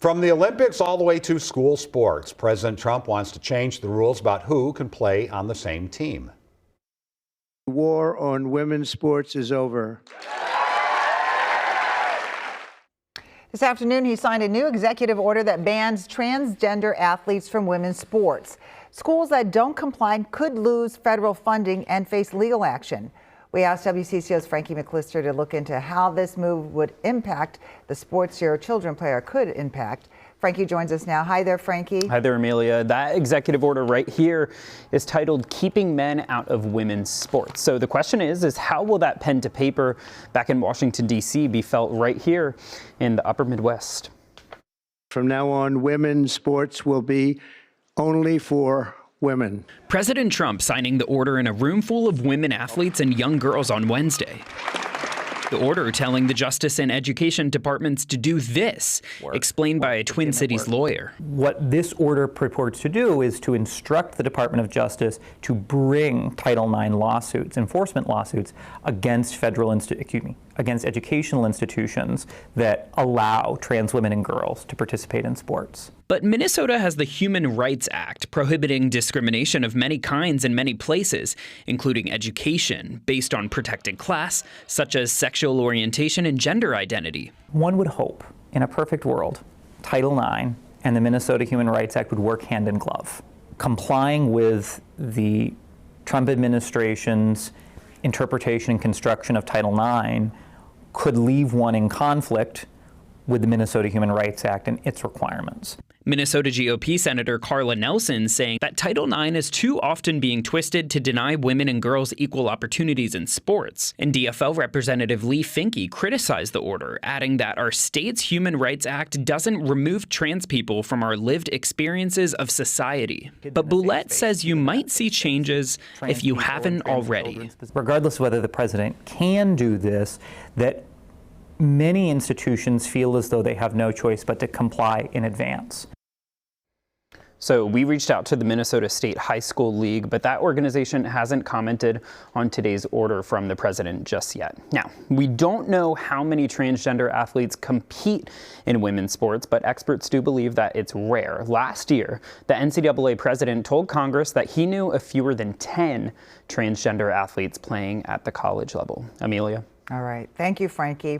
From the Olympics all the way to school sports, President Trump wants to change the rules about who can play on the same team. The war on women's sports is over. This afternoon, he signed a new executive order that bans transgender athletes from women's sports. Schools that don't comply could lose federal funding and face legal action. We asked WCCO's Frankie McLister to look into how this move would impact the sports your children play or could impact. Frankie joins us now. Hi there, Frankie. Hi there, Amelia. That executive order right here is titled Keeping Men Out of Women's Sports. So the question is how will that pen to paper back in Washington, D.C. be felt right here in the upper Midwest? From now on, women's sports will be only for women. President Trump signing the order in a room full of women athletes and young girls on Wednesday. The order telling the Justice and Education departments to do this, explained by a Twin Cities lawyer. What this order purports to do is to instruct the Department of Justice to bring Title IX lawsuits, enforcement lawsuits, against against educational institutions that allow trans women and girls to participate in sports. But Minnesota has the Human Rights Act prohibiting discrimination of many kinds in many places, including education, based on protected class, such as sexual orientation and gender identity. One would hope, in a perfect world, Title IX and the Minnesota Human Rights Act would work hand in glove. Complying with the Trump administration's interpretation and construction of Title IX could leave one in conflict with the Minnesota Human Rights Act and its requirements. Minnesota GOP Senator Carla Nelson saying that Title IX is too often being twisted to deny women and girls equal opportunities in sports. And DFL Representative Lee Finke criticized the order, adding that our state's Human Rights Act doesn't remove trans people from our lived experiences of society. But Boulette says you might see changes if you haven't already. Regardless of whether the president can do this, that many institutions feel as though they have no choice but to comply in advance. So we reached out to the Minnesota State High School League, but that organization hasn't commented on today's order from the president just yet. Now, we don't know how many transgender athletes compete in women's sports, but experts do believe that it's rare. Last year, the NCAA president told Congress that he knew of fewer than 10 transgender athletes playing at the college level. Amelia? All right. Thank you, Frankie.